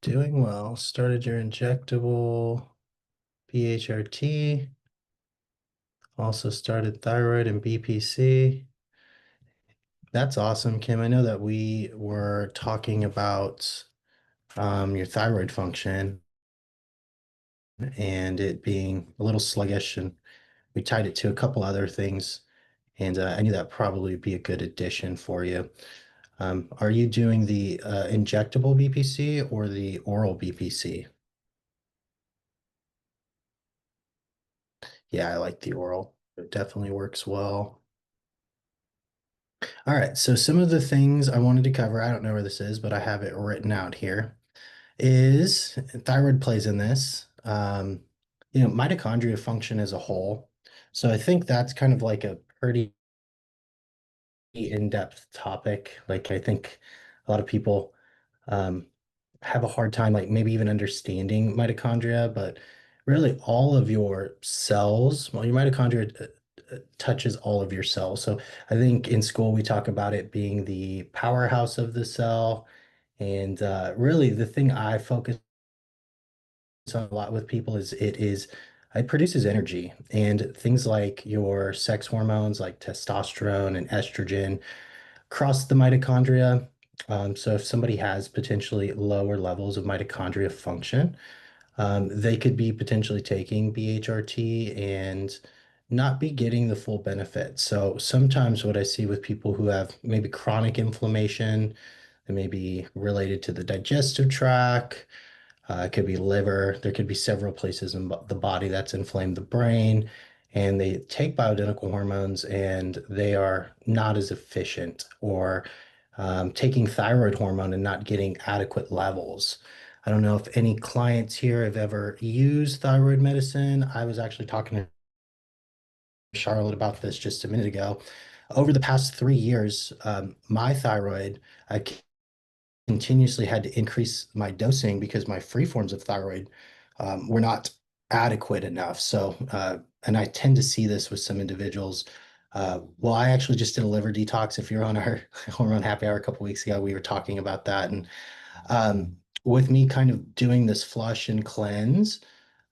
Doing well. Started your injectable BHRT. Also started thyroid and BPC. That's awesome, Kim. I know that we were talking about your thyroid function and it being a little sluggish, and we tied it to a couple other things. And I knew that probably be a good addition for you. Are you doing the injectable BPC or the oral BPC? Yeah, I like the oral. It definitely works well. All right, so some of the things I wanted to cover, I don't know where this is, but I have it written out here, is thyroid plays in this. Mitochondria function as a whole. So I think that's kind of like a pretty in-depth topic. Like I think a lot of people um, have a hard time, like maybe even understanding mitochondria, but really all of your cells, well, your mitochondria touches all of your cells. So I think in school we talk about it being the powerhouse of the cell. And really the thing I focus on a lot with people is it produces energy, and things like your sex hormones like testosterone and estrogen cross the mitochondria. So if somebody has potentially lower levels of mitochondria function, they could be potentially taking BHRT and not be getting the full benefit. So sometimes what I see with people who have maybe chronic inflammation, that may be related to the digestive tract, it could be liver. There could be several places in the body that's inflamed the brain, and they take bioidentical hormones and they are not as efficient, or taking thyroid hormone and not getting adequate levels. I don't know if any clients here have ever used thyroid medicine. I was actually talking to Charlotte about this just a minute ago. Over the past 3 years, my thyroid, I continuously had to increase my dosing because my free forms of thyroid were not adequate enough. And I tend to see this with some individuals. Well, I actually just did a liver detox. If you're on our Hormone Happy Hour a couple weeks ago, we were talking about that. And with me kind of doing this flush and cleanse,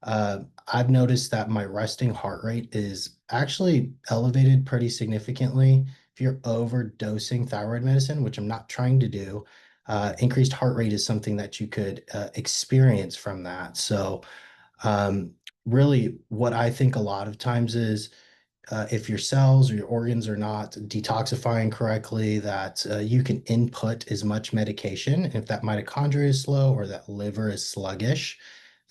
I've noticed that my resting heart rate is actually elevated pretty significantly. If you're overdosing thyroid medicine, which I'm not trying to do, increased heart rate is something that you could experience from that. So, um, really, what I think a lot of times is if your cells or your organs are not detoxifying correctly, that you can input as much medication. If that mitochondria is slow or that liver is sluggish,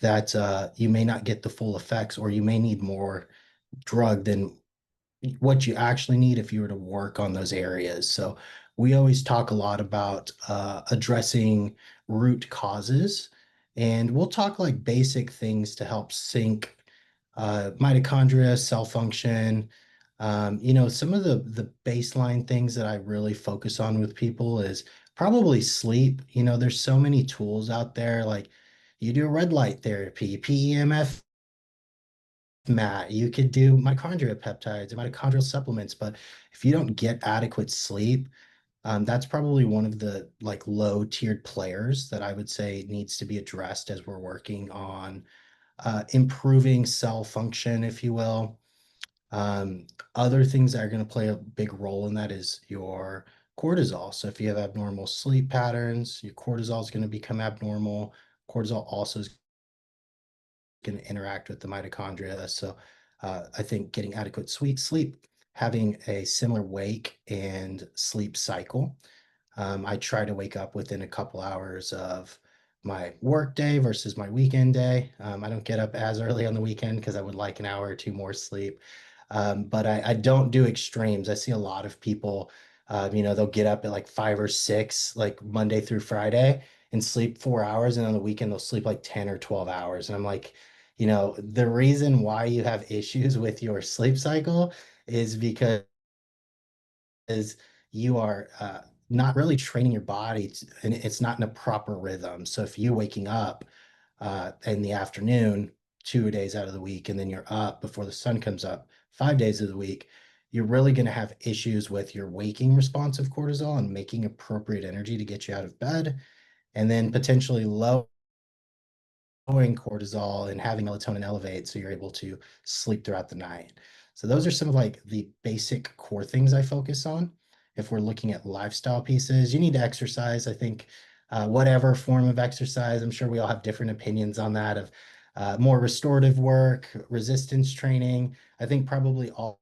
that you may not get the full effects, or you may need more drug than what you actually need if you were to work on those areas. So we always talk a lot about addressing root causes, and we'll talk like basic things to help sync mitochondria, cell function. Some of the baseline things that I really focus on with people is probably sleep. There's so many tools out there, like you do red light therapy, PEMF mat, you could do mitochondria peptides, mitochondrial supplements, but if you don't get adequate sleep, that's probably one of the like low tiered players that I would say needs to be addressed as we're working on improving cell function, if you will. Um, Other things that are going to play a big role in that is your cortisol. So if you have abnormal sleep patterns, your cortisol is going to become abnormal. Cortisol also is going to interact with the mitochondria. So I think getting adequate sweet sleep, having a similar wake and sleep cycle. I try to wake up within a couple hours of my work day versus my weekend day. I don't get up as early on the weekend because I would like an hour or two more sleep. But I don't do extremes. I see a lot of people, they'll get up at like 5 or 6, like Monday through Friday, and sleep 4 hours. And on the weekend, they'll sleep like 10 or 12 hours. And I'm like, the reason why you have issues with your sleep cycle is because you are not really training your body and it's not in a proper rhythm. So if you're waking up in the afternoon 2 days out of the week, and then you're up before the sun comes up 5 days of the week, you're really going to have issues with your waking response of cortisol and making appropriate energy to get you out of bed. and then potentially lowering cortisol and having melatonin elevate so you're able to sleep throughout the night. So those are some of like the basic core things I focus on. If we're looking at lifestyle pieces, you need to exercise. I think whatever form of exercise, I'm sure we all have different opinions on that of more restorative work, resistance training. I think probably all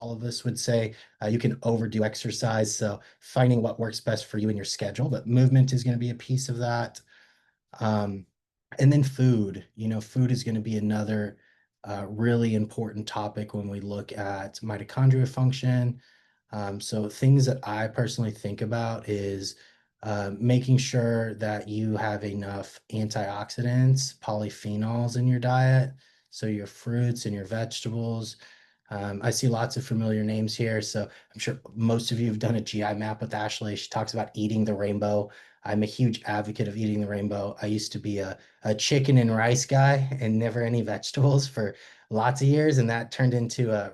of us would say you can overdo exercise. So finding what works best for you in your schedule, but movement is going to be a piece of that. Um, and then food, food is going to be another really important topic when we look at mitochondria function. So things that I personally think about is making sure that you have enough antioxidants, polyphenols in your diet. So your fruits and your vegetables. I see lots of familiar names here. So I'm sure most of you have done a GI map with Ashley. She talks about eating the rainbow. I'm a huge advocate of eating the rainbow. I used to be a chicken and rice guy and never any vegetables for lots of years. And that turned into a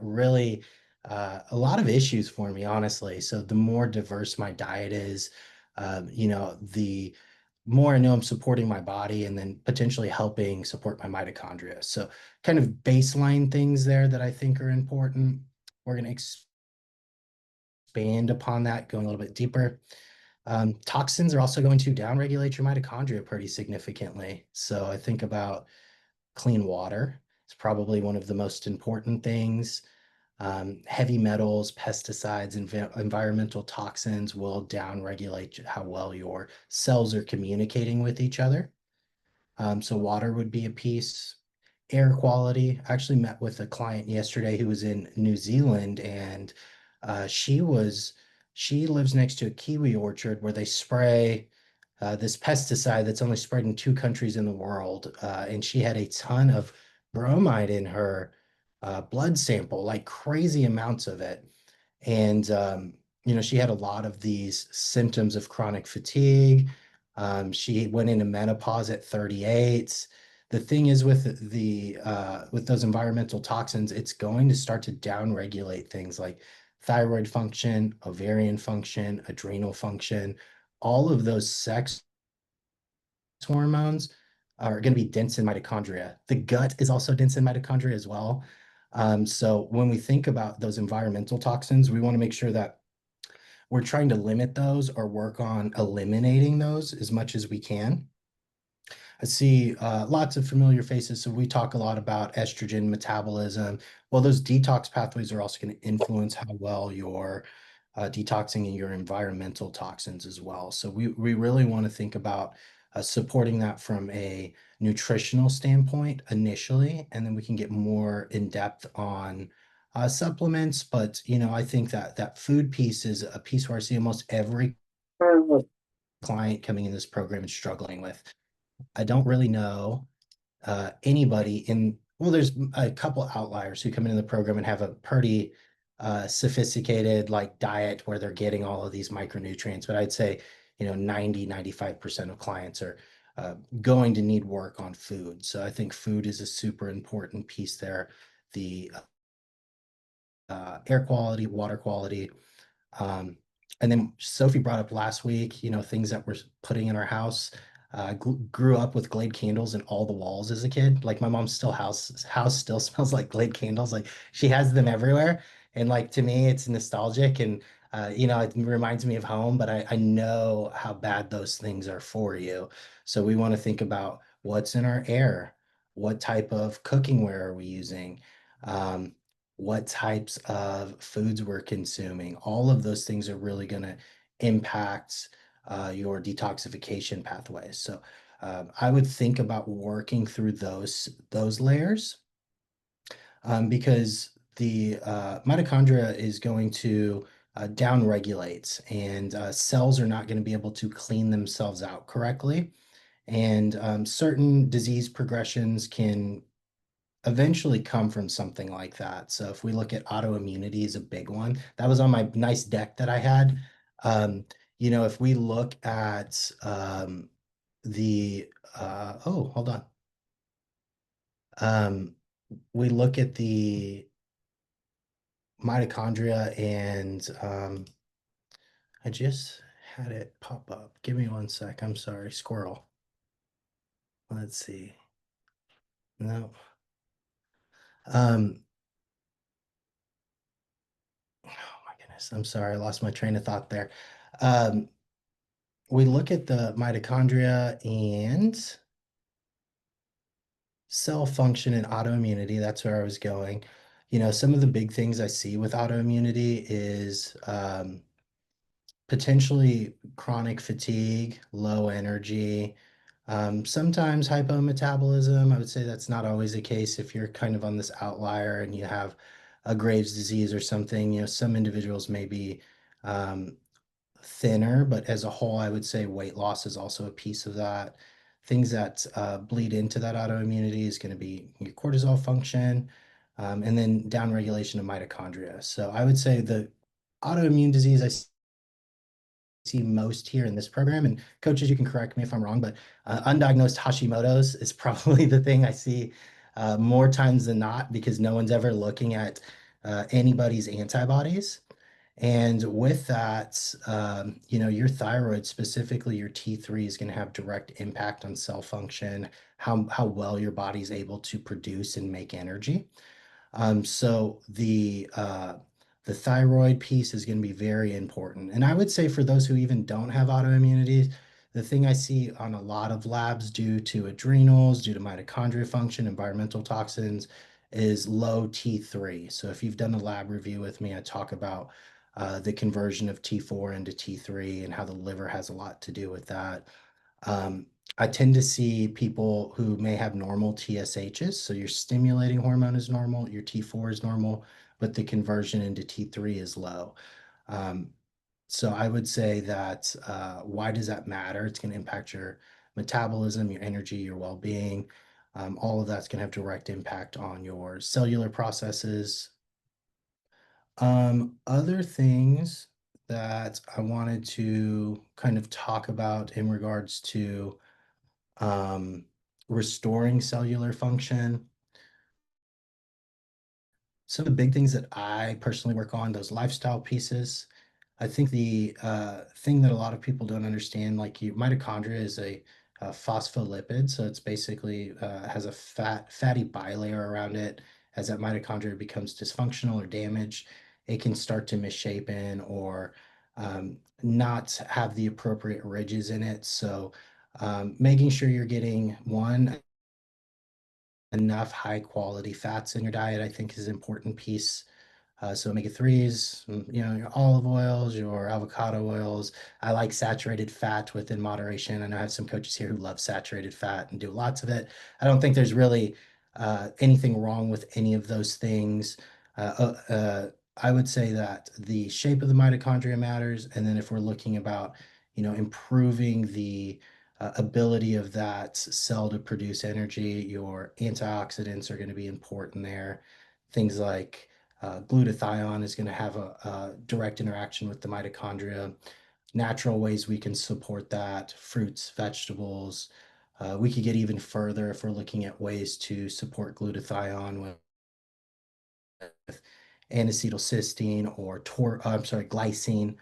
lot of issues for me, honestly. So the more diverse my diet is, the more I know I'm supporting my body and then potentially helping support my mitochondria. So kind of baseline things there that I think are important. We're going to expand upon that, going a little bit deeper. Toxins are also going to downregulate your mitochondria pretty significantly. So I think about clean water. It's probably one of the most important things. Heavy metals, pesticides, and environmental toxins will downregulate how well your cells are communicating with each other. So water would be a piece. Air quality. I actually met with a client yesterday who was in New Zealand, and uh, she was she lives next to a kiwi orchard where they spray this pesticide that's only sprayed in two countries in the world, and she had a ton of bromide in her blood sample, like crazy amounts of it. And, she had a lot of these symptoms of chronic fatigue. She went into menopause at 38. The thing is with those environmental toxins, it's going to start to downregulate things like thyroid function, ovarian function, adrenal function. All of those sex hormones are going to be dense in mitochondria. The gut is also dense in mitochondria as well. So when we think about those environmental toxins, we want to make sure that we're trying to limit those or work on eliminating those as much as we can. I see lots of familiar faces. So we talk a lot about estrogen metabolism. Well, those detox pathways are also going to influence how well you're detoxing your environmental toxins as well. So we really want to think about supporting that from a nutritional standpoint initially, and then we can get more in depth on supplements. But I think that that food piece is a piece where I see almost every client coming in this program is struggling with. I don't really know anybody well, there's a couple outliers who come into the program and have a pretty sophisticated like diet where they're getting all of these micronutrients. But I'd say, 95% of clients are going to need work on food. So I think food is a super important piece there. The air quality, water quality, um, and then Sophie brought up last week, things that we're putting in our house. Grew up with Glade candles in all the walls as a kid. Like my mom's house still smells like Glade candles. Like she has them everywhere. And like to me, it's nostalgic and it reminds me of home, but I know how bad those things are for you. So we want to think about what's in our air, what type of cooking ware are we using? Um, what types of foods we're consuming. All of those things are really going to impact your detoxification pathways. So I would think about working through those layers because the mitochondria is going to downregulate, and cells are not going to be able to clean themselves out correctly. And certain disease progressions can eventually come from something like that. So if we look at autoimmunity is a big one, that was on my nice deck that I had. If we look at the oh, hold on. Um, we look at the mitochondria and I just had it pop up. Give me one sec. I'm sorry. Squirrel. Let's see. No. Um, oh my goodness. I'm sorry. I lost my train of thought there. Um, we look at the mitochondria and cell function and autoimmunity. That's where I was going. Some of the big things I see with autoimmunity is potentially chronic fatigue, low energy, sometimes hypometabolism. I would say that's not always the case if you're kind of on this outlier and you have a Graves' disease or something. Some individuals may be um, thinner, but as a whole, I would say weight loss is also a piece of that. Things that bleed into that autoimmunity is going to be your cortisol function, and then downregulation of mitochondria. So I would say the autoimmune disease I see most here in this program, and coaches, you can correct me if I'm wrong, but undiagnosed Hashimoto's is probably the thing I see more times than not because no one's ever looking at anybody's antibodies. And with that, your thyroid, specifically your T3, is going to have direct impact on cell function, how well your body's able to produce and make energy. So the thyroid piece is going to be very important. And I would say for those who even don't have autoimmunity, the thing I see on a lot of labs due to adrenals, due to mitochondria function, environmental toxins, is low T3. So if you've done a lab review with me, I talk about the conversion of T4 into T3 and how the liver has a lot to do with that. Um, I tend to see people who may have normal TSHs. So your stimulating hormone is normal, your T4 is normal, but the conversion into T3 is low. Um, so I would say that why does that matter? It's going to impact your metabolism, your energy, your well-being. All of that's going to have direct impact on your cellular processes. Other things that I wanted to kind of talk about in regards to um, restoring cellular function. Some of the big things that I personally work on, those lifestyle pieces. I think the thing that a lot of people don't understand, like mitochondria is a phospholipid, so it's basically has a fatty bilayer around it. As that mitochondria becomes dysfunctional or damaged, it can start to misshapen or not have the appropriate ridges in it. So making sure you're getting one enough high quality fats in your diet, I think is an important piece. So omega-3s, your olive oils, your avocado oils. I like saturated fat within moderation. I know I have some coaches here who love saturated fat and do lots of it. I don't think there's really anything wrong with any of those things. I would say that the shape of the mitochondria matters, and then if we're looking about, improving the ability of that cell to produce energy, your antioxidants are going to be important there. Things like glutathione is going to have a direct interaction with the mitochondria. Natural ways we can support that, fruits, vegetables. We could get even further if we're looking at ways to support glutathione with N-acetylcysteine or I'm sorry, glycine.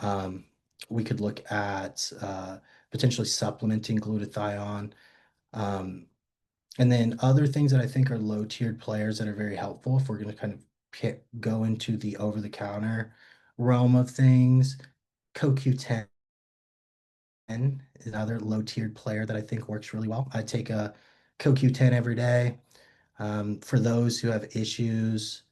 Um, we could look at potentially supplementing glutathione. Um, and then other things that I think are low tiered players that are very helpful if we're going to kind of go into the over the counter realm of things. CoQ10 is another low tiered player that I think works really well. I take a CoQ10 every day. For those who have issues,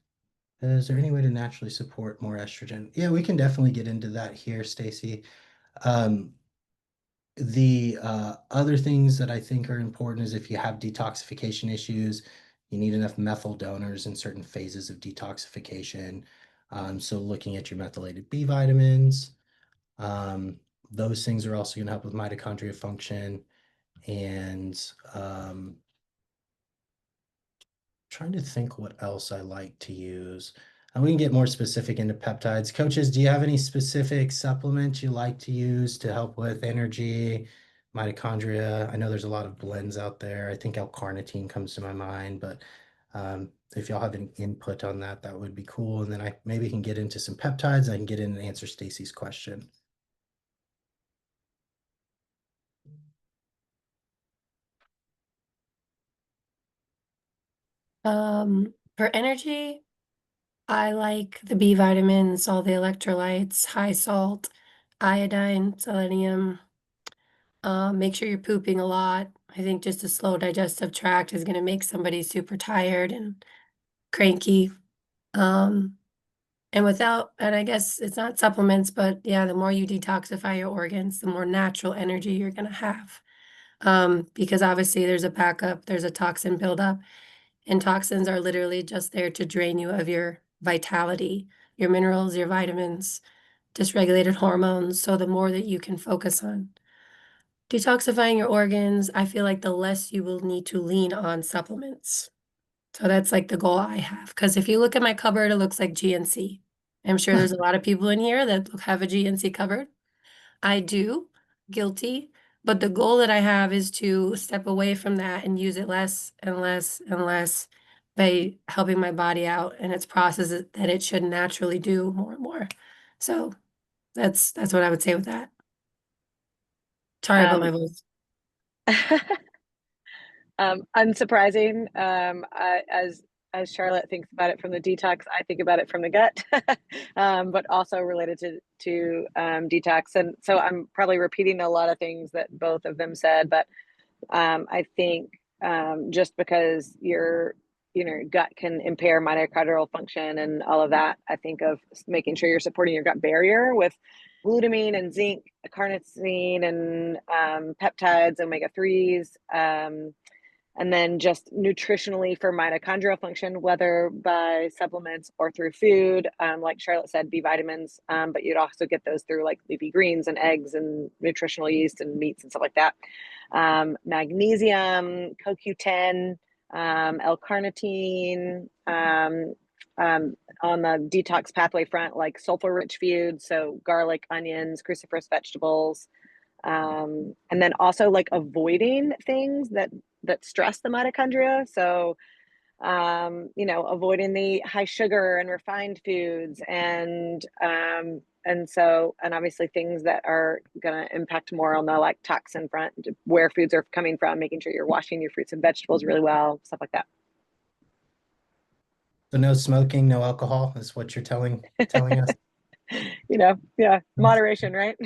is there any way to naturally support more estrogen? Yeah, we can definitely get into that here, Stacey. Um, the other things that I think are important is if you have detoxification issues, you need enough methyl donors in certain phases of detoxification. So looking at your methylated B vitamins, um, those things are also going to help with mitochondria function. And trying to think what else I like to use. And we can get more specific into peptides. Coaches, do you have any specific supplements you like to use to help with energy, mitochondria? I know there's a lot of blends out there. I think L-carnitine comes to my mind, but if y'all have any input on that, that would be cool. And then I maybe can get into some peptides. I can get in and answer Stacy's question. For energy, I like the B vitamins, all the electrolytes, high salt, iodine, selenium. Make sure you're pooping a lot. I think just a slow digestive tract is going to make somebody super tired and cranky. Um, and I guess it's not supplements, but yeah, the more you detoxify your organs, the more natural energy you're going to have. Because obviously there's a backup, there's a toxin buildup, and toxins are literally just there to drain you of your vitality, your minerals, your vitamins, dysregulated hormones. So the more that you can focus on detoxifying your organs, I feel like the less you will need to lean on supplements. So that's like the goal I have. Because if you look at my cupboard, it looks like GNC. I'm sure there's a lot of people in here that have a GNC cupboard. I do, guilty. But the goal that I have is to step away from that and use it less and less and less by helping my body out and its processes that it should naturally do more and more. So that's what I would say with that. Sorry about my Um, voice. Unsurprising. As Charlotte thinks about it from the detox, I think about it from the gut, but also related to detox. And so I'm probably repeating a lot of things that both of them said, but I think just because your gut can impair mitochondrial function and all of that, I think of making sure you're supporting your gut barrier with glutamine and zinc, carnosine, and peptides, omega 3s. And then just nutritionally for mitochondrial function, whether by supplements or through food, like Charlotte said, B vitamins, but you'd also get those through like leafy greens and eggs and nutritional yeast and meats and stuff like that. Magnesium, CoQ10, L-carnitine, on the detox pathway front, like sulfur-rich foods, so garlic, onions, cruciferous vegetables, and then also like avoiding things that stress the mitochondria. So avoiding the high sugar and refined foods, and obviously things that are going to impact more on the like toxin front, where foods are coming from, making sure you're washing your fruits and vegetables really well, stuff like that. So no smoking, no alcohol is what you're telling us. Yeah, moderation, right?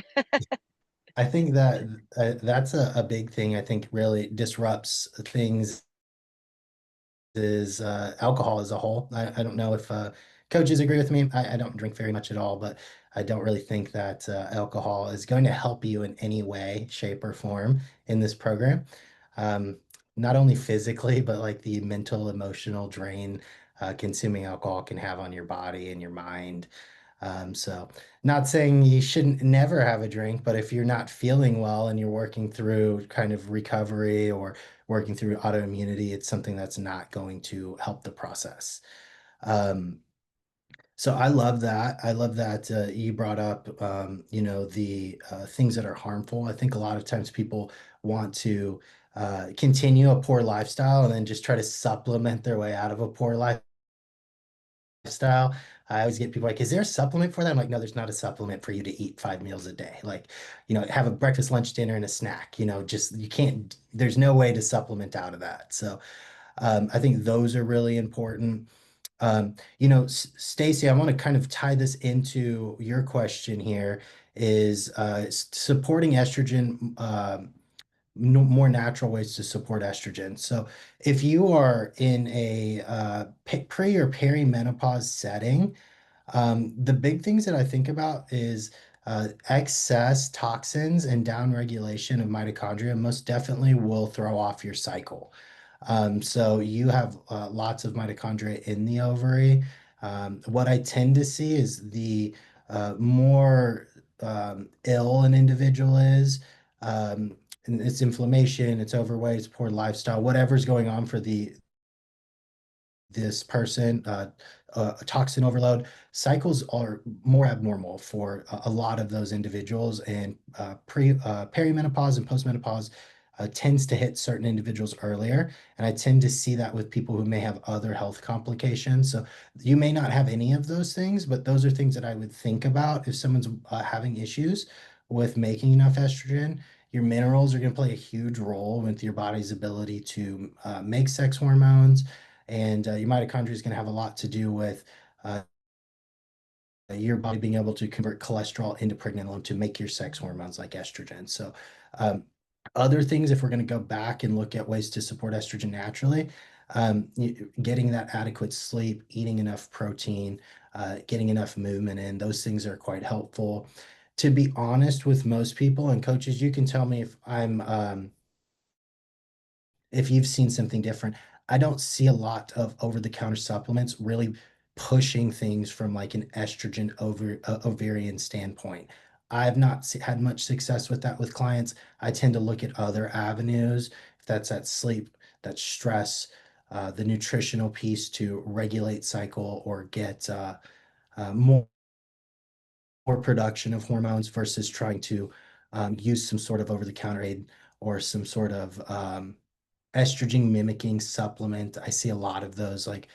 I think that that's a big thing. I think really disrupts things is alcohol as a whole. I don't know if coaches agree with me. I don't drink very much at all, but I don't really think that alcohol is going to help you in any way, shape, or form in this program. Um, Not only physically, but like the mental, emotional drain consuming alcohol can have on your body and your mind. So, not saying you shouldn't never have a drink, but if you're not feeling well and you're working through kind of recovery or working through autoimmunity, it's something that's not going to help the process. Um, so I love that. I love that you brought up, the things that are harmful. I think a lot of times people want to continue a poor lifestyle and then just try to supplement their way out of a poor lifestyle. I always get people like, is there a supplement for that? I'm like, no, there's not a supplement for you to eat 5 meals a day. Like, have a breakfast, lunch, dinner, and a snack. Just you can't, there's no way to supplement out of that. So I think those are really important. Stacey, I want to kind of tie this into your question here is supporting estrogen, more natural ways to support estrogen. So if you are in a pre or perimenopause setting, the big things that I think about is excess toxins and downregulation of mitochondria most definitely will throw off your cycle. So you have lots of mitochondria in the ovary. What I tend to see is the more ill an individual is, and it's inflammation, it's overweight, it's poor lifestyle, whatever's going on for this person, toxin overload. Cycles are more abnormal for a lot of those individuals, and perimenopause and postmenopause tends to hit certain individuals earlier. And I tend to see that with people who may have other health complications. So you may not have any of those things, but those are things that I would think about if someone's having issues with making enough estrogen. Your minerals are going to play a huge role with your body's ability to make sex hormones And your mitochondria is going to have a lot to do with your body being able to convert cholesterol into pregnenolone to make your sex hormones like estrogen. So, um, other things, if we're going to go back and look at ways to support estrogen naturally, getting that adequate sleep, eating enough protein, getting enough movement in, those things are quite helpful. To be honest with most people and coaches, you can tell me if you've seen something different. I don't see a lot of over-the-counter supplements really pushing things from like an estrogen ovarian standpoint. I've not had much success with that with clients. I tend to look at other avenues, if that's that sleep, that stress, the nutritional piece to regulate cycle or get more production of hormones versus trying to use some sort of over-the-counter aid or some sort of estrogen mimicking supplement. I see a lot of those like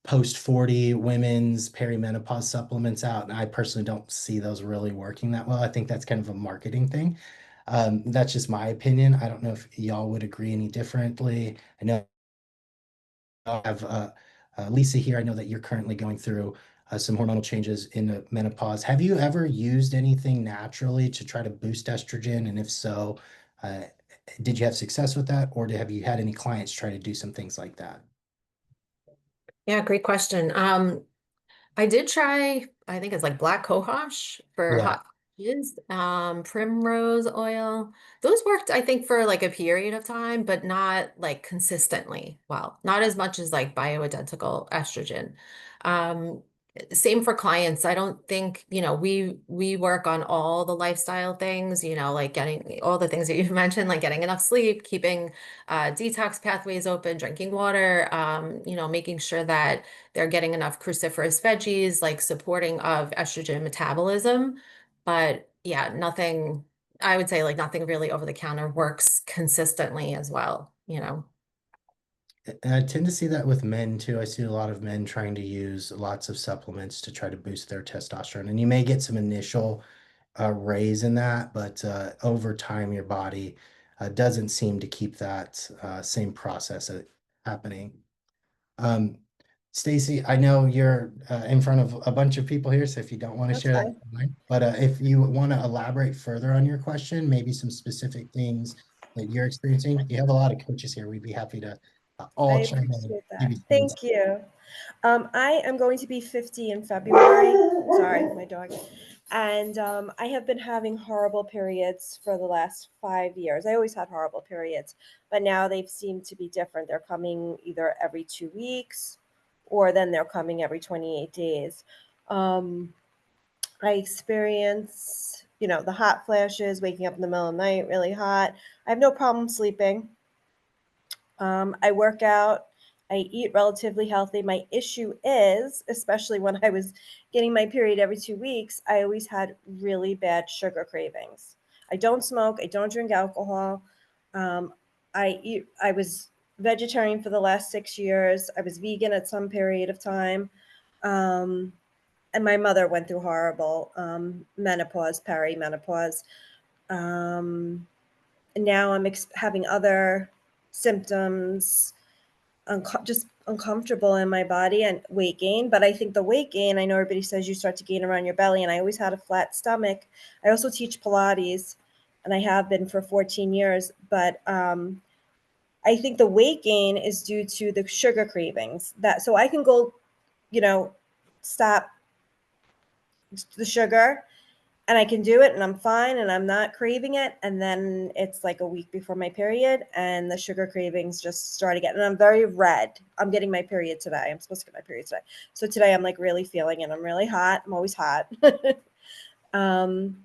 post 40 women's perimenopause supplements out, and I personally don't see those really working that well. I think that's kind of a marketing thing. That's just my opinion. I don't know if y'all would agree any differently. I know I have Lisa here. I know that you're currently going through some hormonal changes in the menopause. Have you ever used anything naturally to try to boost estrogen? And if so, uh, did you have success with that, or have you had any clients try to do some things like that? Yeah, great question. I did try, I think it's like black cohosh for Yeah. hot flashes, primrose oil. Those worked, I think, for like a period of time, but not like consistently. Well, not as much as like bioidentical estrogen. Um, Same for clients. I don't think, we work on all the lifestyle things, like getting all the things that you've mentioned, like getting enough sleep, keeping detox pathways open, drinking water, making sure that they're getting enough cruciferous veggies, like supporting of estrogen metabolism. But yeah, nothing, I would say like nothing really over the counter works consistently as well. And I tend to see that with men too. I see a lot of men trying to use lots of supplements to try to boost their testosterone. And you may get some initial raise in that, but over time, your body doesn't seem to keep that same process happening. Um, Stacey, I know you're in front of a bunch of people here, so if you don't want to That's share that, fine. that's fine. But if you want to elaborate further on your question, maybe some specific things that you're experiencing, you have a lot of coaches here. We'd be happy to I all chime in and appreciate give that. you some insight. Thank you. I am going to be 50 in February. Sorry, my dog. And I have been having horrible periods for the last 5 years. I always had horrible periods, but now they've seemed to be different. They're coming either every 2 weeks or then they're coming every 28 days. I experience, the hot flashes, waking up in the middle of the night, really hot. I have no problem sleeping. I work out. I eat relatively healthy. My issue is, especially when I was getting my period every 2 weeks, I always had really bad sugar cravings. I don't smoke. I don't drink alcohol. Um, I was vegetarian for the last 6 years. I was vegan at some period of time. Um, and my mother went through horrible menopause, perimenopause. Um, and now I'm having other symptoms, just uncomfortable in my body and weight gain. But I think the weight gain, I know everybody says you start to gain around your belly, and I always had a flat stomach. I also teach Pilates, and I have been for 14 years. But I think the weight gain is due to the sugar cravings. So I can go, you know, stop the sugar and I can do it and I'm fine and I'm not craving it. And then it's like a week before my period and the sugar cravings just start again. And I'm very red. I'm getting my period today. I'm supposed to get my period today. So today I'm like really feeling it. I'm really hot. I'm always hot. um,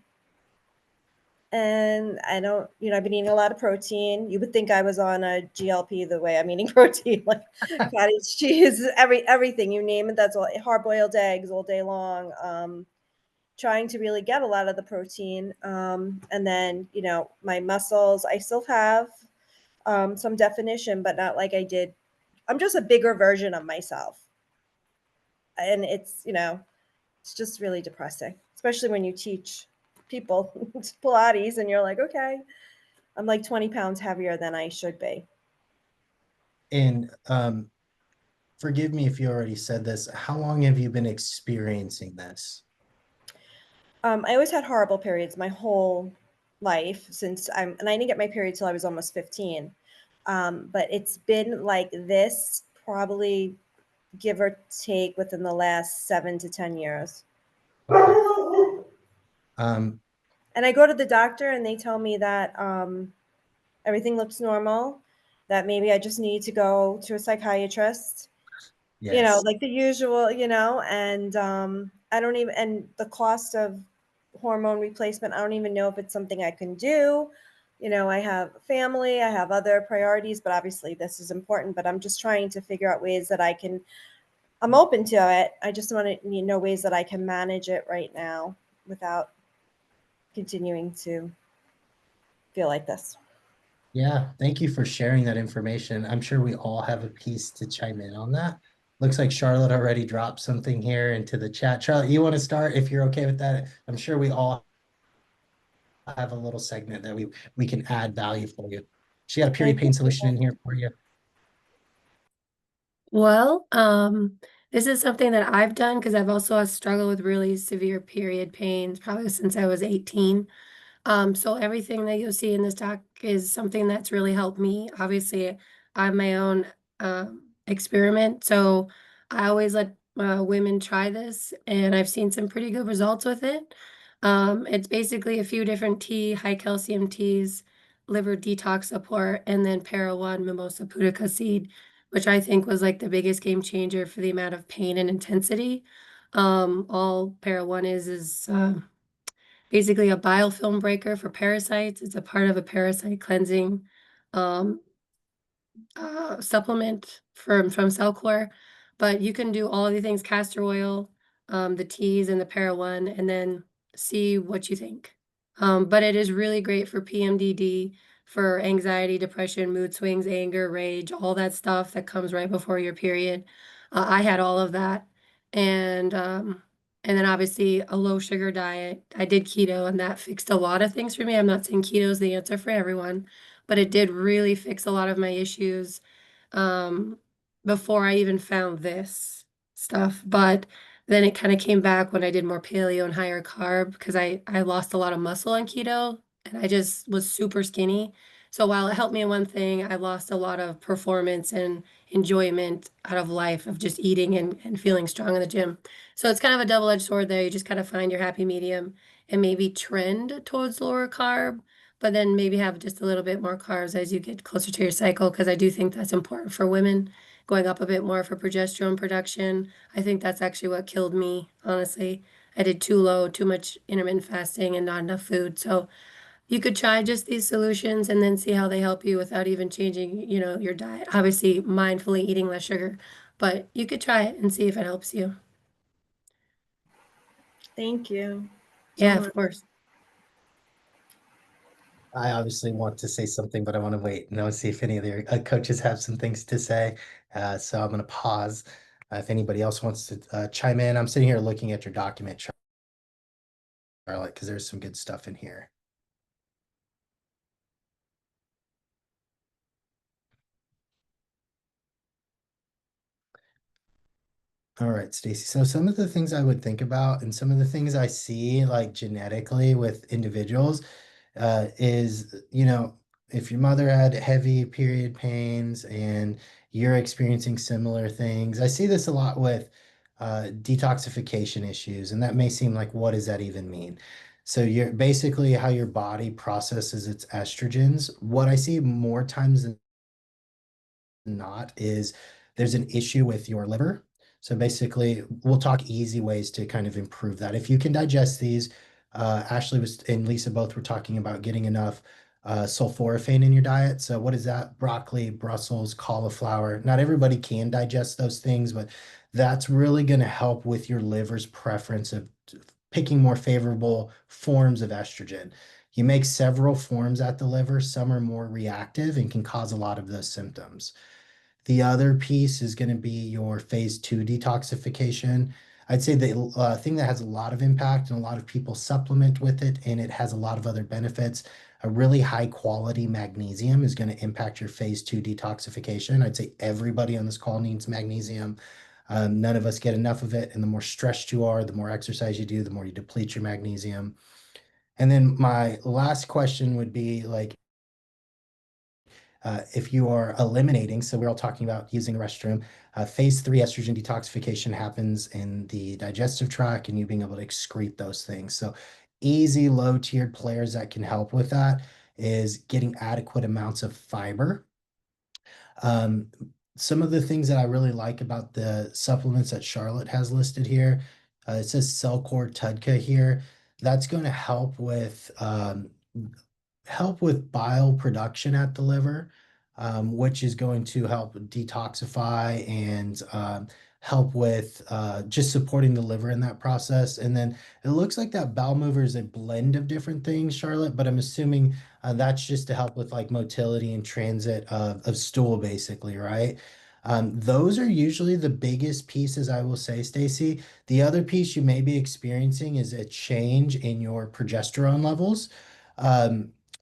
and I don't, I've been eating a lot of protein. You would think I was on a GLP the way I'm eating protein, like cottage cheese, everything you name it. That's all, hard boiled eggs all day long. Trying to really get a lot of the protein. And then, my muscles, I still have some definition, but not like I did. I'm just a bigger version of myself. And it's just really depressing, especially when you teach people Pilates and you're like, okay, I'm like 20 pounds heavier than I should be. And forgive me if you already said this, how long have you been experiencing this? I always had horrible periods my whole life and I didn't get my period till I was almost 15. But it's been like this probably give or take within the last 7 to 10 years. Okay. Um, And I go to the doctor and they tell me that everything looks normal, that maybe I just need to go to a psychiatrist, yes. like the usual, and I don't even, and the cost of hormone replacement, I don't even know if it's something I can do. I have family, I have other priorities, but obviously this is important, but I'm just trying to figure out ways that I'm open to it. I just want to know ways that I can manage it right now without continuing to feel like this. Yeah, thank you for sharing that information. I'm sure we all have a piece to chime in on that. Looks like Charlotte already dropped something here into the chat. Charlotte, you want to start if you're okay with that? I'm sure we all have a little segment that we can add value for you. She got a I period pain appreciate solution that. in here for you. Well, this is something that I've done because I've also struggled with really severe period pains probably since I was 18. So everything that you'll see in this doc is something that's really helped me. Obviously, I have my own experiment, so I always let women try this, and I've seen some pretty good results with it. It's basically a few different high calcium teas, liver detox support, and then para one mimosa pudica seed, which I think was like the biggest game changer for the amount of pain and intensity. All para one is basically a biofilm breaker for parasites. It's a part of a parasite cleansing um, supplement from Cellcore, but you can do all of the things, castor oil, the teas and the para one, and then see what you think. But it is really great for PMDD, for anxiety, depression, mood swings, anger, rage, all that stuff that comes right before your period. I had all of that. And then obviously a low sugar diet. I did keto and that fixed a lot of things for me. I'm not saying keto is the answer for everyone, but it did really fix a lot of my issues um, before I even found this stuff. But then it kind of came back when I did more paleo and higher carb because I lost a lot of muscle on keto and I just was super skinny. So while it helped me in one thing, I lost a lot of performance and enjoyment out of life of just eating and feeling strong in the gym. So it's kind of a double-edged sword there. You just kind of find your happy medium and maybe trend towards lower carb, but then maybe have just a little bit more carbs as you get closer to your cycle, because I do think that's important for women, going up a bit more for progesterone production. I think that's actually what killed me, honestly. I did too low, too much intermittent fasting and not enough food. So you could try just these solutions and then see how they help you without even changing, your diet. Obviously, mindfully eating less sugar, but you could try it and see if it helps you. Thank you so Yeah, of much. course. I obviously want to say something, but I want to wait and see if any of the coaches have some things to say. So I'm going to pause. If anybody else wants to chime in, I'm sitting here looking at your document, Charlotte, because there's some good stuff in here. All right, Stacey. So some of the things I would think about and some of the things I see like genetically with individuals is, if your mother had heavy period pains and you're experiencing similar things. I see this a lot with detoxification issues, and that may seem like, what does that even mean? So you're basically how your body processes its estrogens. What I see more times than not is there's an issue with your liver. So basically, we'll talk easy ways to kind of improve that. If you can digest these, Ashley was and Lisa both were talking about getting enough sulforaphane in your diet. So what is that? Broccoli, Brussels, cauliflower. Not everybody can digest those things, but that's really going to help with your liver's preference of picking more favorable forms of estrogen. You make several forms at the liver. Some are more reactive and can cause a lot of those symptoms. The other piece is going to be your phase 2 detoxification. I'd say the thing that has a lot of impact and a lot of people supplement with it, and it has a lot of other benefits. A really high quality magnesium is going to impact your phase 2 detoxification. I'd say everybody on this call needs magnesium. None of us get enough of it. And the more stressed you are, the more exercise you do, the more you deplete your magnesium. And then my last question would be like, if you are eliminating, so we're all talking about using the restroom, phase 3 estrogen detoxification happens in the digestive tract and you being able to excrete those things. So easy, low tiered players that can help with that is getting adequate amounts of fiber. Um, some of the things that I really like about the supplements that Charlotte has listed here, it says Cellcore Tudka here. That's going to help with bile production at the liver, which is going to help detoxify and help with just supporting the liver in that process. And then it looks like that bowel mover is a blend of different things, Charlotte, but I'm assuming that's just to help with like motility and transit of stool, basically, right? Those are usually the biggest pieces, I will say, Stacey. The other piece you may be experiencing is a change in your progesterone levels.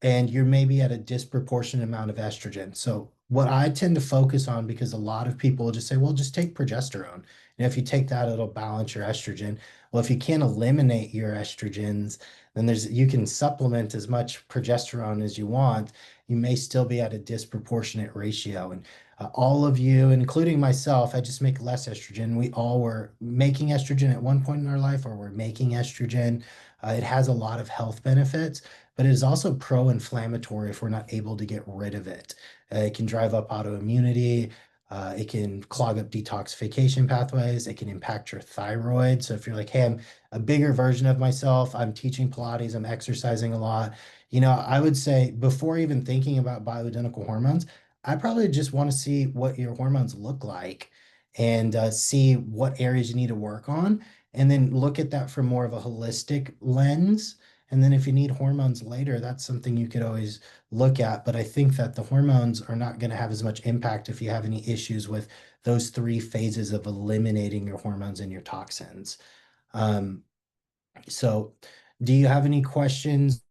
And you're maybe at a disproportionate amount of estrogen. So what I tend to focus on, because a lot of people will just say, well, just take progesterone. And if you take that, it'll balance your estrogen. Well, if you can't eliminate your estrogens, then you can supplement as much progesterone as you want. You may still be at a disproportionate ratio. And all of you, including myself, I just make less estrogen. We all were making estrogen at one point in our life, or we're making estrogen. It has a lot of health benefits, but it is also pro-inflammatory if we're not able to get rid of it. It can drive up autoimmunity. It can clog up detoxification pathways. It can impact your thyroid. So if you're like, hey, I'm a bigger version of myself, I'm teaching Pilates, I'm exercising a lot, I would say before even thinking about bioidentical hormones, I probably just want to see what your hormones look like and see what areas you need to work on, and then look at that from more of a holistic lens. And then if you need hormones later, that's something you could always look at. But I think that the hormones are not going to have as much impact if you have any issues with those 3 phases of eliminating your hormones and your toxins. So do you have any questions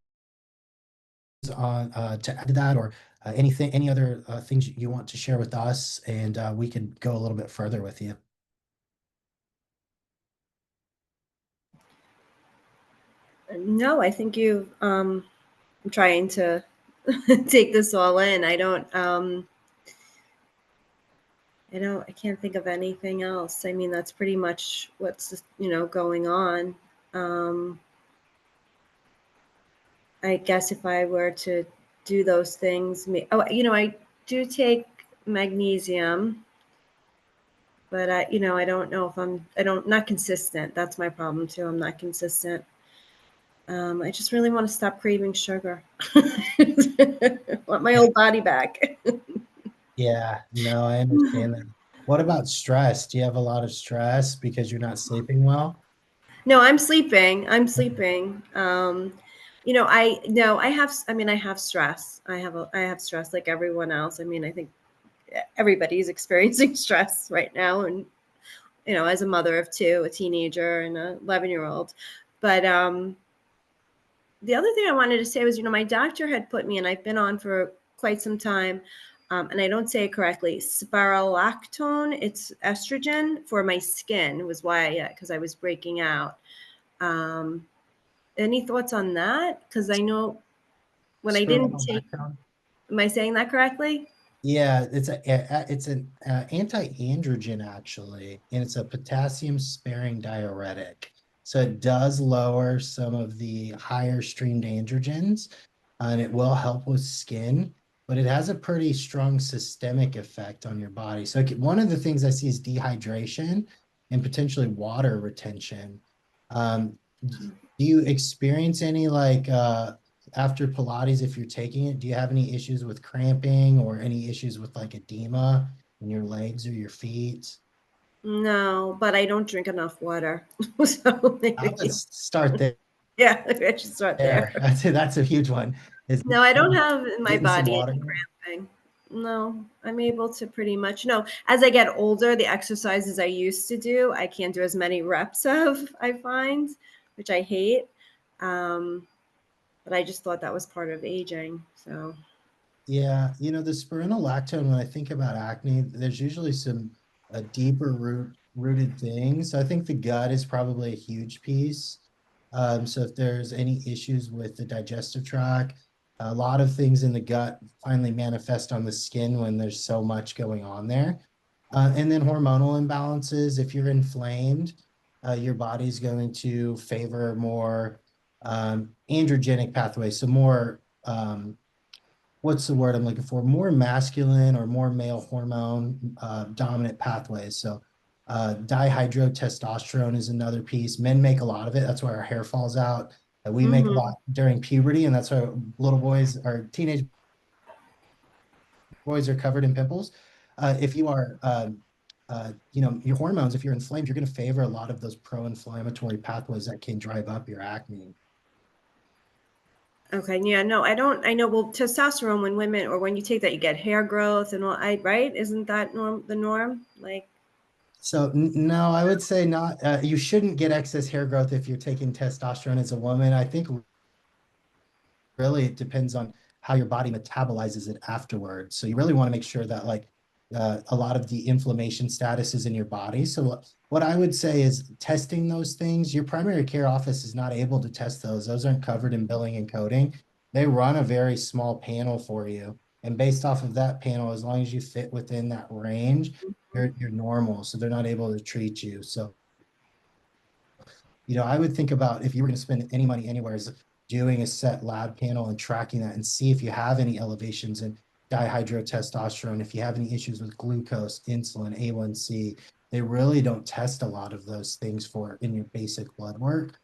on to add to that, or any other things you want to share with us? And we could go a little bit further with you. No, I think I'm trying to take this all in. I can't think of anything else. I mean, that's pretty much what's, going on. I guess if I were to do those things, I do take magnesium, but I don't know if not consistent. That's my problem too. I'm not consistent. I just really want to stop craving sugar. Want my old body back. Yeah, no, I understand that. What about stress? Do you have a lot of stress because you're not sleeping well? No, I'm sleeping. I'm sleeping. I have stress. I have stress like everyone else. I mean, I think everybody's experiencing stress right now. And, as a mother of 2, a teenager and a 11-year-old. But the other thing I wanted to say was, my doctor had put me, and I've been on for quite some time, and I don't say it correctly, spironolactone. It's estrogen for my skin. Was why, because I was breaking out. Any thoughts on that? Because I know when I didn't take, Spironolactone? am I saying that correctly? Yeah, it's an anti-androgen actually, and it's a potassium sparing diuretic. So it does lower some of the higher streamed androgens, and it will help with skin, but it has a pretty strong systemic effect on your body. So one of the things I see is dehydration and potentially water retention. Do you experience any like after Pilates, if you're taking it, do you have any issues with cramping or any issues with like edema in your legs or your feet? No, but I don't drink enough water. So maybe, Let's start there. yeah, I should start there. That's a huge one. Is No, I don't have in my getting some body water any in. cramping. No, I'm able to pretty much no. As I get older, the exercises I used to do, I can't do as many reps of, I find, which I hate. But I just thought that was part of aging. So, Yeah, the spironolactone, when I think about acne, there's usually some deeper rooted things. So I think the gut is probably a huge piece. So if there's any issues with the digestive tract, a lot of things in the gut finally manifest on the skin when there's so much going on there. And then hormonal imbalances, if you're inflamed, your body's going to favor more androgenic pathways, so more what's the word I'm looking for? More masculine or more male hormone dominant pathways. So dihydrotestosterone is another piece. Men make a lot of it. That's why our hair falls out. We make a lot during puberty, and that's why little boys or teenage boys are covered in pimples. If you are, your hormones, if you're inflamed, you're going to favor a lot of those pro-inflammatory pathways that can drive up your acne. okay, yeah, no, I don't. I know. Well, testosterone when women or when you take that, you get hair growth and all. Right? Isn't that the norm? Like, So no, I would say not. You shouldn't get excess hair growth if you're taking testosterone as a woman. I think really it depends on how your body metabolizes it afterwards. So you really want to make sure that a lot of the inflammation status is in your body. So what I would say is testing those things. Your primary care office is not able to test those. Those aren't covered in billing and coding. They run a very small panel for you. And based off of that panel, as long as you fit within that range, you're normal. So they're not able to treat you. So I would think about if you were going to spend any money anywhere is doing a set lab panel and tracking that and see if you have any elevations in dihydrotestosterone, if you have any issues with glucose, insulin, A1C. They really don't test a lot of those things for in your basic blood work.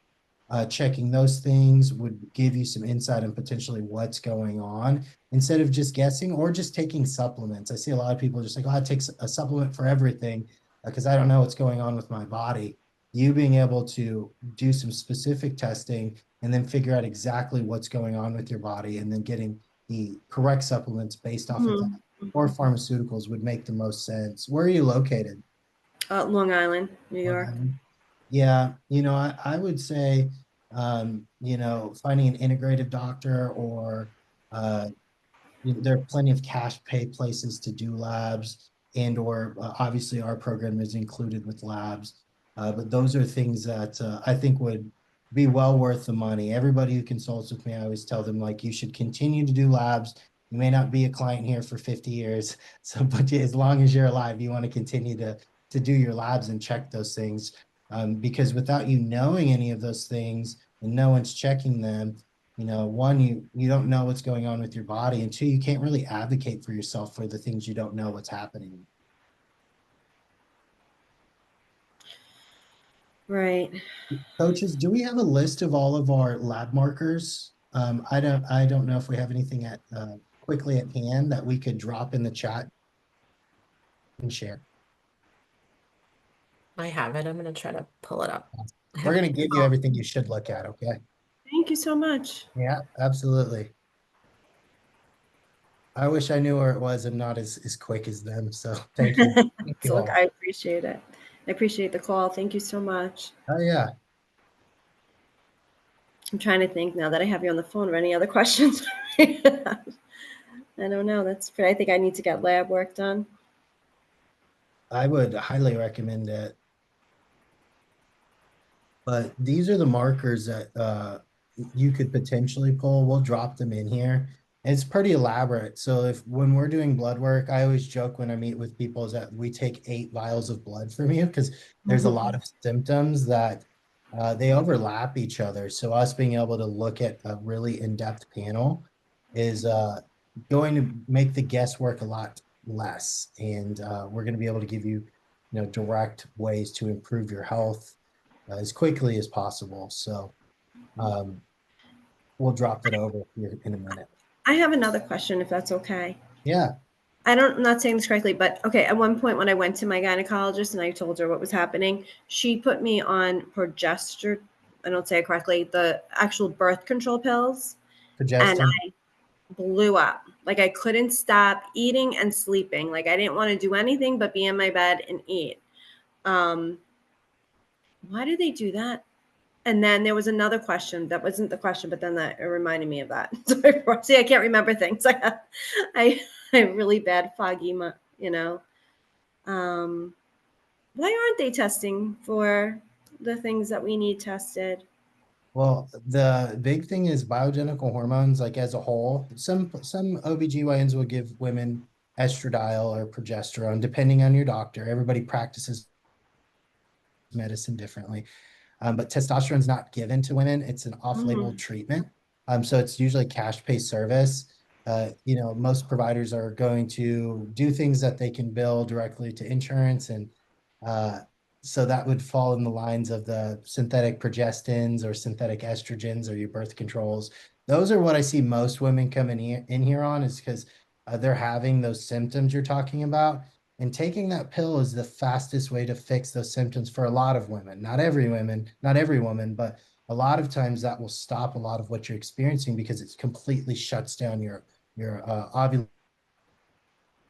Checking those things would give you some insight on potentially what's going on instead of just guessing or just taking supplements. I see a lot of people just like, oh, I take a supplement for everything because I don't know what's going on with my body. You being able to do some specific testing and then figure out exactly what's going on with your body and then getting the correct supplements based off of that or pharmaceuticals would make the most sense. Where are you located? Long Island, New York. Yeah, I would say, finding an integrative doctor or there are plenty of cash pay places to do labs and or obviously our program is included with labs. But those are things that I think would be well worth the money. Everybody who consults with me, I always tell them like you should continue to do labs. You may not be a client here for 50 years. So, but as long as you're alive, you want to continue to do your labs and check those things. Because without you knowing any of those things and no one's checking them, one, you don't know what's going on with your body, and two, you can't really advocate for yourself for the things you don't know what's happening. Right. Coaches, do we have a list of all of our lab markers? I don't know if we have anything quickly at hand that we could drop in the chat and share. I have it. I'm going to try to pull it up. We're going to give you everything you should look at, okay? Thank you so much. Yeah, absolutely. I wish I knew where it was. I'm not as quick as them, so thank you. Thank you So look, all. I appreciate it. I appreciate the call. Thank you so much. Oh, yeah. I'm trying to think now that I have you on the phone. Or any other questions? I don't know. That's great. I think I need to get lab work done. I would highly recommend it. But these are the markers that you could potentially pull. We'll drop them in here. It's pretty elaborate. So when we're doing blood work, I always joke when I meet with people is that we take 8 vials of blood from you because there's a lot of symptoms that they overlap each other. So us being able to look at a really in-depth panel is going to make the guesswork a lot less. And we're going to be able to give you, direct ways to improve your health as quickly as possible. So we'll drop that over here in a minute. I have another question, if that's okay. Yeah. I'm not saying this correctly, but okay. At one point when I went to my gynecologist and I told her what was happening, she put me on progesterone. I don't say it correctly, the actual birth control pills. Progestin. blew up. Like I couldn't stop eating and sleeping. Like I didn't want to do anything but be in my bed and eat. Why do they do that? And then there was another question that wasn't the question, but then that it reminded me of that. So, see, I can't remember things. I really bad foggy, you know. Why aren't they testing for the things that we need tested? Well, the big thing is bioidentical hormones, like as a whole. Some OBGYNs will give women estradiol or progesterone, depending on your doctor. Everybody practices medicine differently. But testosterone is not given to women. It's an off-label treatment. So it's usually cash pay service. Most providers are going to do things that they can bill directly to insurance. And so that would fall in the lines of the synthetic progestins or synthetic estrogens or your birth controls. Those are what I see most women coming in here on, is because they're having those symptoms you're talking about. And taking that pill is the fastest way to fix those symptoms for a lot of women. Not every woman, but a lot of times that will stop a lot of what you're experiencing, because it completely shuts down your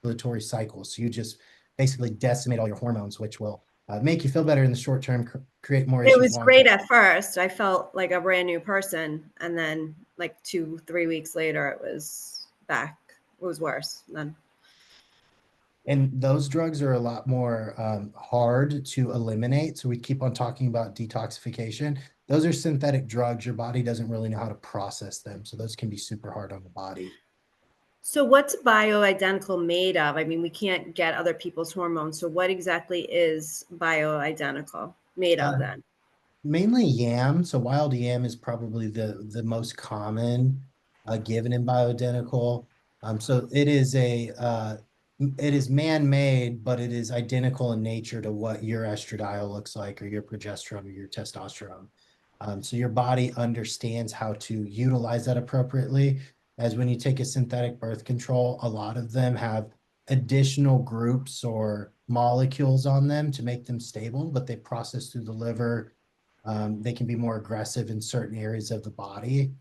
ovulatory cycle. So you just basically decimate all your hormones, which will make you feel better in the short term, create more It issues was long great term. at first. I felt like a brand new person. And then like 2-3 weeks later, it was back. It was worse then. And those drugs are a lot more hard to eliminate. So we keep on talking about detoxification. Those are synthetic drugs. Your body doesn't really know how to process them. So those can be super hard on the body. So what's bioidentical made of? I mean, we can't get other people's hormones. So what exactly is bioidentical made of then? Mainly yam. So wild yam is probably the most common given in bioidentical. So it is man-made, but it is identical in nature to what your estradiol looks like, or your progesterone, or your testosterone. So your body understands how to utilize that appropriately. As when you take a synthetic birth control, a lot of them have additional groups or molecules on them to make them stable, but they process through the liver. They can be more aggressive in certain areas of the body.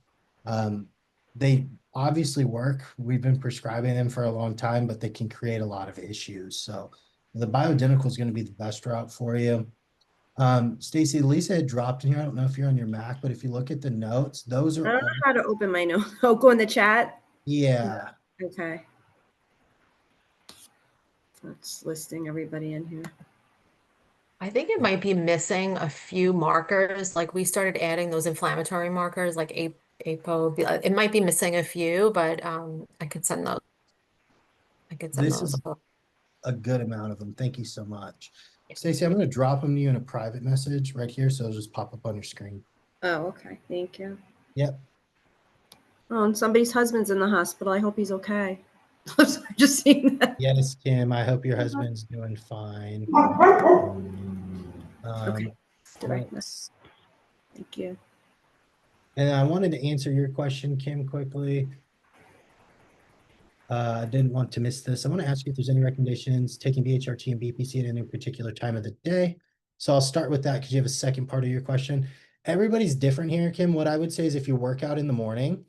They obviously work. We've been prescribing them for a long time, but they can create a lot of issues. So the bioidentical is going to be the best route for you. Stacey, Lisa had dropped in here. I don't know if you're on your Mac, but if you look at the notes, those I are don't all, know how to open my note. Oh, go in the chat. yeah. Okay. That's listing everybody in here. I think it might be missing a few markers. Like we started adding those inflammatory markers like APO. It might be missing a few, but I could send those. I could send This those is over. a good amount of them. Thank you so much. Stacey, I'm going to drop them to you in a private message right here, so it'll just pop up on your screen. Oh, okay. Thank you. Yep. Oh, and somebody's husband's in the hospital. I hope he's okay. I'm just seeing that. Yes, Kim, I hope your husband's doing fine. Okay. Let's, Thank you. and I wanted to answer your question, Kim, quickly. I didn't want to miss this. I want to ask you if there's any recommendations taking BHRT and BPC at any particular time of the day. So I'll start with that because you have a second part of your question. Everybody's different here, Kim. What I would say is if you work out in the morning,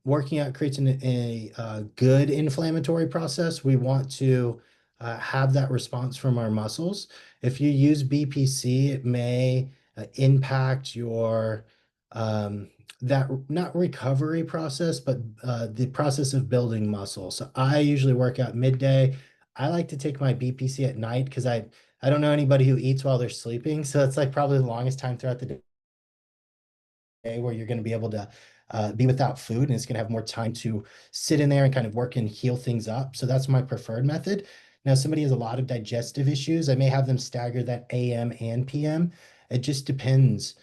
working out creates a good inflammatory process. We want to have that response from our muscles. If you use BPC, it may impact your that not recovery process, but the process of building muscle. So I usually work out midday. I like to take my BPC at night because I don't know anybody who eats while they're sleeping. So it's like probably the longest time throughout the day where you're going to be able to be without food, and it's going to have more time to sit in there and kind of work and heal things up. So that's my preferred method. Now, if somebody has a lot of digestive issues, I may have them stagger that AM and PM. It just depends.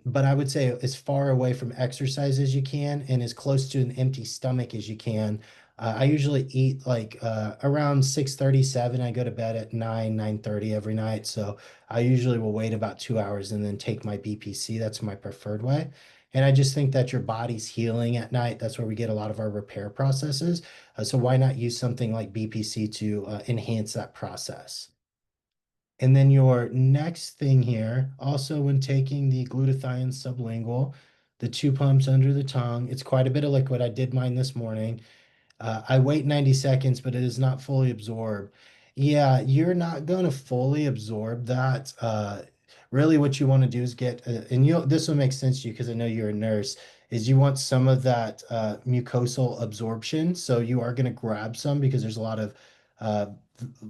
But I would say as far away from exercise as you can and as close to an empty stomach as you can. I usually eat like around 6:37. I go to bed at 9:30 every night. So I usually will wait about 2 hours and then take my BPC. That's my preferred way. And I just think that your body's healing at night. That's where we get a lot of our repair processes. So why not use something like BPC to enhance that process? And then your next thing here, also when taking the glutathione sublingual, the 2 pumps under the tongue. It's quite a bit of liquid. I did mine this morning. I wait 90 seconds, but it is not fully absorbed. Yeah, you're not going to fully absorb that. Really, what you want to do is get, and this will make sense to you because I know you're a nurse, is you want some of that mucosal absorption. So you are going to grab some because there's uh, a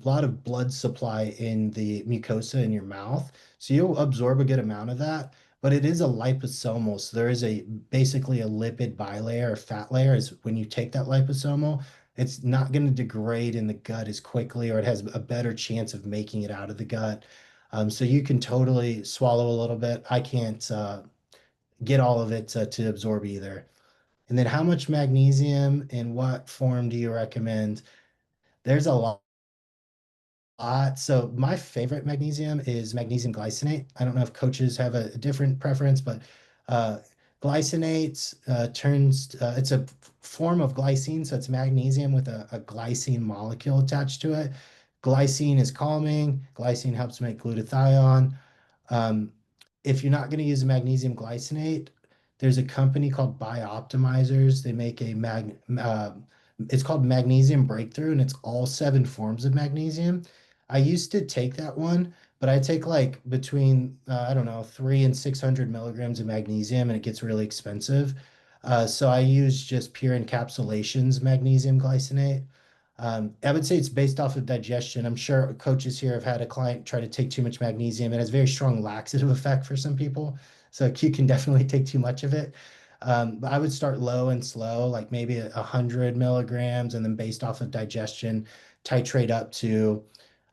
lot of blood supply in the mucosa in your mouth. So you'll absorb a good amount of that. But it is a liposomal, so there is basically a lipid bilayer or fat layer. Is when you take that liposomal, it's not going to degrade in the gut as quickly, or it has a better chance of making it out of the gut. So you can totally swallow a little bit. I can't get all of it to absorb either. And then how much magnesium in what form do you recommend? There's a lot. So my favorite magnesium is magnesium glycinate. I don't know if coaches have a different preference, but uh, glycinate it's a form of glycine, so it's magnesium with a glycine molecule attached to it. Glycine is calming. Glycine helps make glutathione. Um, if you're not going to use a magnesium glycinate, there's a company called Bioptimizers. They make it's called Magnesium Breakthrough, and it's all 7 forms of magnesium. I used to take that one, but I take like between, I don't know, 300 and 600 milligrams of magnesium, and it gets really expensive. So I use just pure encapsulations magnesium glycinate. I would say it's based off of digestion. I'm sure coaches here have had a client try to take too much magnesium. It has very strong laxative effect for some people. So you can definitely take too much of it. But I would start low and slow, like maybe 100 milligrams, and then based off of digestion, titrate up to,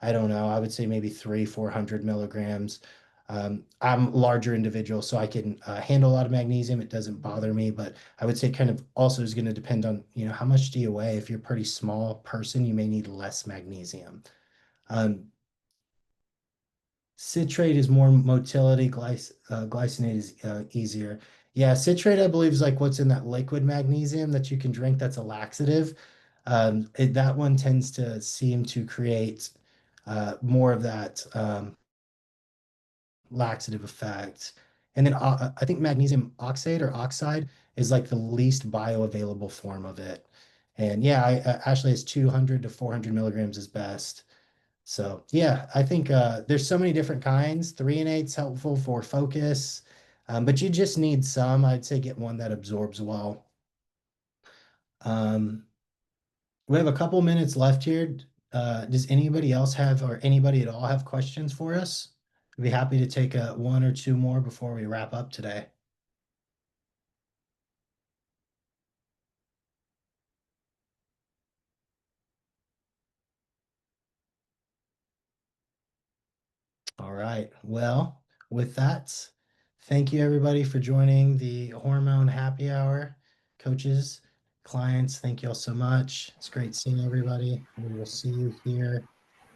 I don't know, I would say maybe 400 milligrams. I'm a larger individual, so I can handle a lot of magnesium. It doesn't bother me, but I would say kind of also is going to depend on, how much do you weigh? If you're a pretty small person, you may need less magnesium. Um, Citrate is more motility, glycinate is easier. Yeah, citrate, I believe, is like what's in that liquid magnesium that you can drink that's a laxative. That one tends to seem to create more of that laxative effect. And then I think magnesium oxide or oxide is like the least bioavailable form of it. And yeah, Ashley is 200 to 400 milligrams is best. So yeah, I think there's so many different kinds. 3 and 8's helpful for focus, but you just need some. I'd say get one that absorbs well. Um, we have a couple minutes left here. Does anybody else have, or anybody at all have questions for us? I'd be happy to take one or two more before we wrap up today. All right. Well, with that, thank you everybody for joining the Hormone Happy Hour. Coaches, clients, thank you all so much. It's great seeing everybody. We will see you here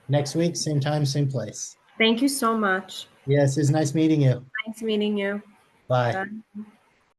next week, same time, same place. Thank you so much. Yes, it's nice meeting you. Nice meeting you. Bye. Bye.